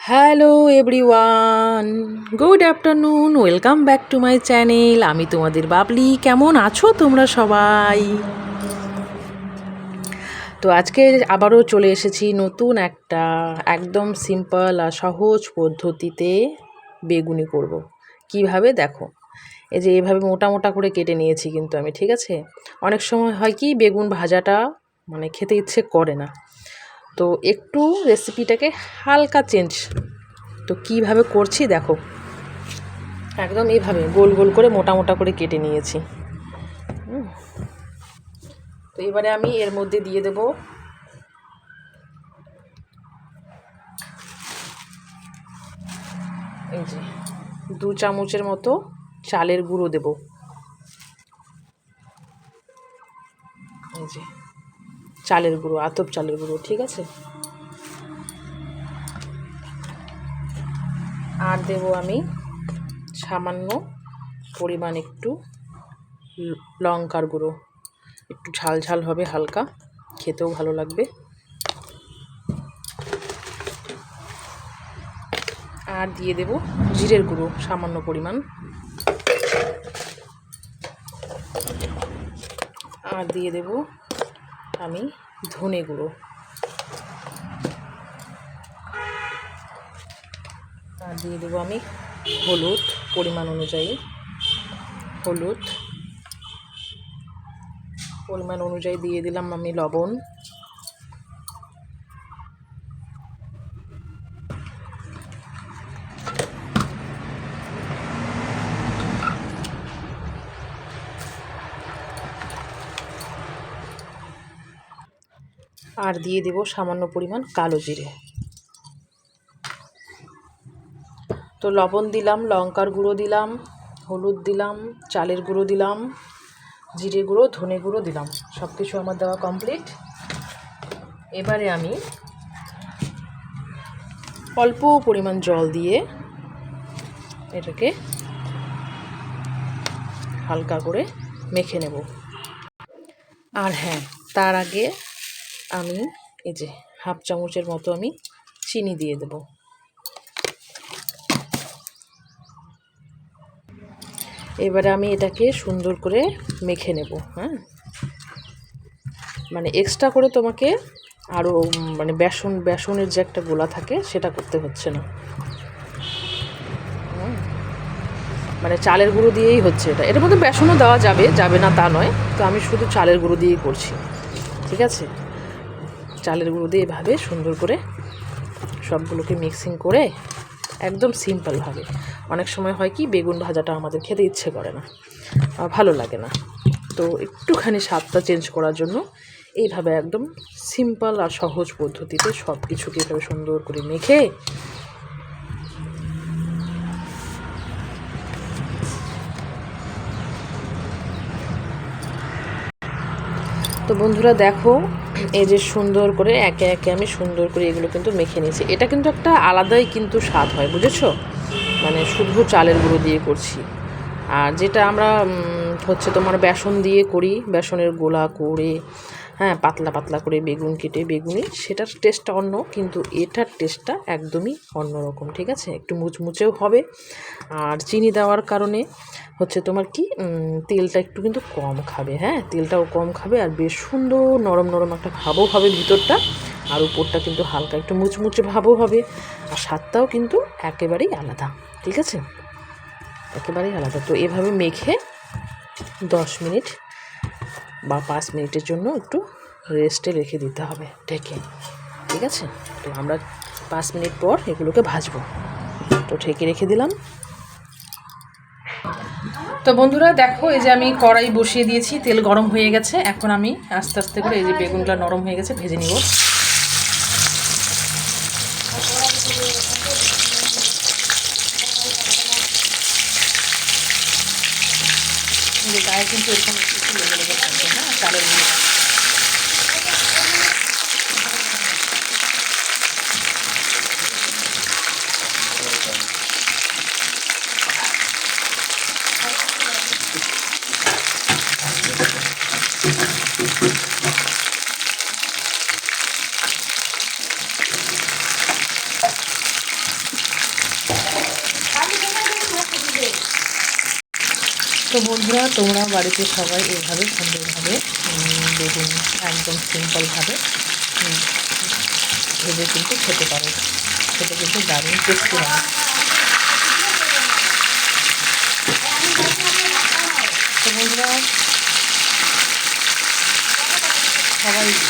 Hello everyone, good afternoon, welcome back to my channel. আমি তোমাদের বাবলি। কেমন আছো তোমরা সবাই? তো আজকে আবারও চলে এসেছি নতুন একটা একদম সিম্পল আর সহজ পদ্ধতিতে বেগুনি করব। কিভাবে দেখো, এই যে এভাবে মোটা মোটা করে কেটে নিয়েছি কিন্তু আমি, ঠিক আছে? অনেক সময় হয় কি বেগুন ভাজাটা খেতে ইচ্ছে করে না, তো একটু রেসিপিটাকে হালকা চেঞ্জ। তো কিভাবে করছি দেখো, একদম এইভাবে গোল গোল করে মোটা মোটা করে কেটে নিয়েছি। তো এবারে আমি এর মধ্যে দিয়ে দেব এই যে 2 চামচের মতো চালের গুঁড়ো দেব। এই যে চালের গুঁড়ো, আতপ চালের গুঁড়ো, ঠিক আছে? আর দেব আমি সামান্য পরিমাণ একটু লঙ্কার গুঁড়ো, একটু ঝাল ঝাল হবে, হালকা, খেতেও ভালো লাগবে। আর দিয়ে দেব জিরের গুঁড়ো সামান্য পরিমাণ। আর দিয়ে দেব আমি ধনে গুঁড়ো। আর দিয়ে দেবো আমি হলুদ পরিমাণ অনুযায়ী, হলুদ পরিমাণ অনুযায়ী দিয়ে দিলাম আমি লবণ। আর দিয়ে দেব সামান্য পরিমাণ কালো জিরে। তো লবণ দিলাম, লঙ্কার গুঁড়ো দিলাম, হলুদ দিলাম, চালের গুঁড়ো দিলাম, জিরে গুঁড়ো, ধনে গুঁড়ো দিলাম, সব কিছু আমার দেওয়া কমপ্লিট। এবারে আমি অল্প পরিমাণ জল দিয়ে এটাকে হালকা করে মেখে নেব। আর হ্যাঁ, তার আগে আমি এই যে হাফ চামচের মতো আমি চিনি দিয়ে দেব। এবারে আমি এটাকে সুন্দর করে মেখে নেব। হ্যাঁ, এক্সট্রা করে তোমাকে আরও বেসনের যে একটা গোলা থাকে সেটা করতে হচ্ছে না, চালের গুঁড়ো দিয়েই হচ্ছে এটা। এটার মধ্যে বেসনও দেওয়া যাবে না তা নয়, তো আমি শুধু চালের গুঁড়ো দিয়েই করছি, ঠিক আছে? চালের গুঁড়ো দিয়ে এভাবে সুন্দর করে সবগুলোকে মিক্সিং করে একদম সিম্পলভাবে। অনেক সময় হয় কি বেগুন ভাজাটা আমাদের খেতে ইচ্ছে করে না, ভালো লাগে না, তো একটুখানি স্বাদটা চেঞ্জ করার জন্য এইভাবে একদম সিম্পল আর সহজ পদ্ধতিতে সব কিছুকে এভাবে সুন্দর করে মেখে তো বন্ধুরা দেখো, এই যে সুন্দর করে একে একে আমি সুন্দর করে এগুলো কিন্তু মেখে নিয়েছি। এটা কিন্তু একটা আলাদাই কিন্তু স্বাদ হয়, বুঝেছো? শুধু চালের গুঁড়ো দিয়ে করছি। আর যেটা আমরা তোমার বেসন দিয়ে করি, বেসনের গোলা করে, হ্যাঁ, পাতলা পাতলা করে বেগুন কেটে বেগুনি, সেটার টেস্টটা অন্য, কিন্তু এটার টেস্টটা একদমই অন্যরকম, ঠিক আছে? একটু মুচমুচেও হবে। আর চিনি দেওয়ার কারণে তোমার কি তেলটা একটু কিন্তু কম খাবে, হ্যাঁ, তেলটাও কম খাবে। আর বেশ সুন্দর নরম নরম একটা ভাবও হবে ভিতরটা, আর উপরটা কিন্তু হালকা একটু মুচমুচে ভাবও হবে। আর স্বাদটাও কিন্তু একেবারেই আলাদা, ঠিক আছে? একেবারেই আলাদা। তো এভাবে মেখে 10 মিনিট বা 5 মিনিটের জন্য একটু রেস্টে রেখে দিতে হবে ঢেকে, ঠিক আছে? তো আমরা 5 মিনিট পর এগুলোকে ভাজবো, তো ঢেকে রেখে দিলাম। তো বন্ধুরা দেখো, এই যে আমি কড়াই বসিয়ে দিয়েছি, তেল গরম হয়ে গেছে। এখন আমি আস্তে আস্তে করে এই যে বেগুনগুলো নরম হয়ে গেছে, ভেজে নিব। গায়ে কিন্তু এরকম একটু লেগে লেগে থাকবে, হ্যাঁ, চালের গুঁড়ো। তো বন্ধুরা, তোমরা বাড়িতে সবাই এইভাবে সুন্দরভাবে বেগুন একদম সিম্পলভাবে ভেজে কিন্তু খেতে পারো। সেটা কিন্তু দারুণ টেস্টি হয়। তো বন্ধুরা, সবাই একটু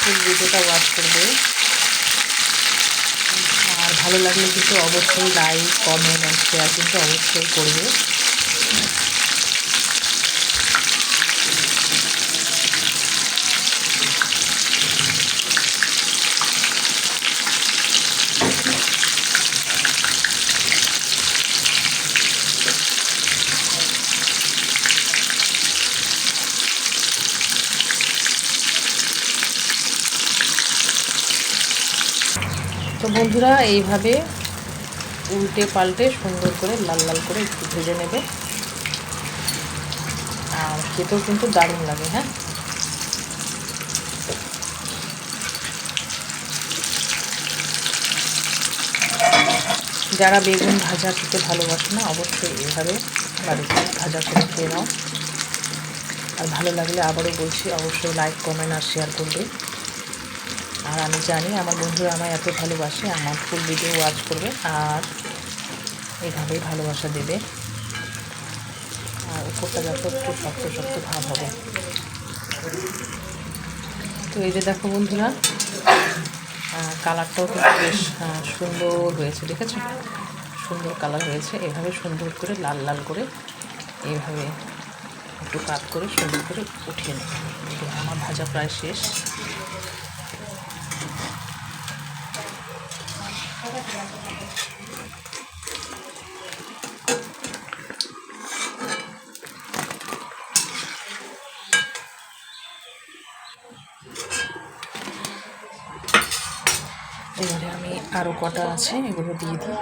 ফুল ভিডিওটা ওয়াচ করবে। আর ভালো লাগলে কিন্তু অবশ্যই লাইক, কমেন্ট আর শেয়ার কিন্তু অবশ্যই করবে। তো বন্ধুরা, এইভাবে উল্টে পাল্টে সুন্দর করে লাল লাল করে একটু ভেজে নেবে, আর খেতেও কিন্তু দারুণ লাগে। হ্যাঁ, যারা বেগুন ভাজা খেতে ভালোবাসে না, অবশ্যই এইভাবে বাড়িতে ভাজা করে খেয়ে নাও। আর ভালো লাগলে আবারও বলছি, অবশ্যই লাইক, কমেন্ট আর শেয়ার করবে। আর আমি জানি আমার বন্ধুরা আমায় এত ভালোবাসে, আমার ফুল ভিডিও ওয়াচ করবে আর এইভাবেই ভালোবাসা দেবে। আর উপরটা যত একটু শক্ত শক্ত ভাব হবে। তো এই যে দেখো বন্ধুরা, কালারটাও কিন্তু বেশ সুন্দর হয়েছে, দেখেছো? সুন্দর কালার হয়েছে। এভাবে সুন্দর করে লাল লাল করে এইভাবে একটু কাট করে সুন্দর করে উঠিয়ে নেব। আমার ভাজা প্রায় শেষ। এবারে আমি আরও কটা আছে, এগুলো দিয়ে দিই।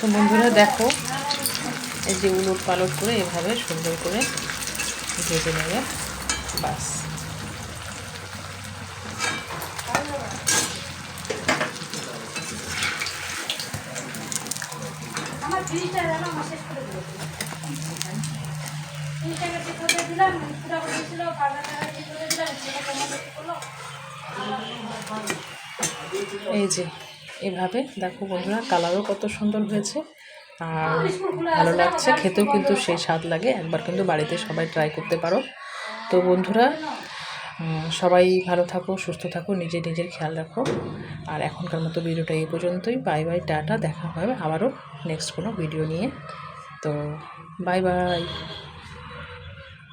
তো বন্ধুরা দেখো, এই যে উলট পালট করে এভাবে সুন্দর করে ভেজে নেবে, বাস। এই যে এভাবে দেখো বন্ধুরা, কালারও কত সুন্দর হয়েছে আর ভালো লাগছে, খেতেও কিন্তু সেই স্বাদ লাগে। একবার কিন্তু বাড়িতে সবাই ট্রাই করতে পারো। তো বন্ধুরা, সবাই ভালো থাকো, সুস্থ থাকো, নিজের খেয়াল রাখো। আর এখনকার মতো ভিডিওটা এই পর্যন্তই। Bye bye, tata. দেখা হবে আবারও নেক্সট কোনো ভিডিও নিয়ে। তো বাই বাই।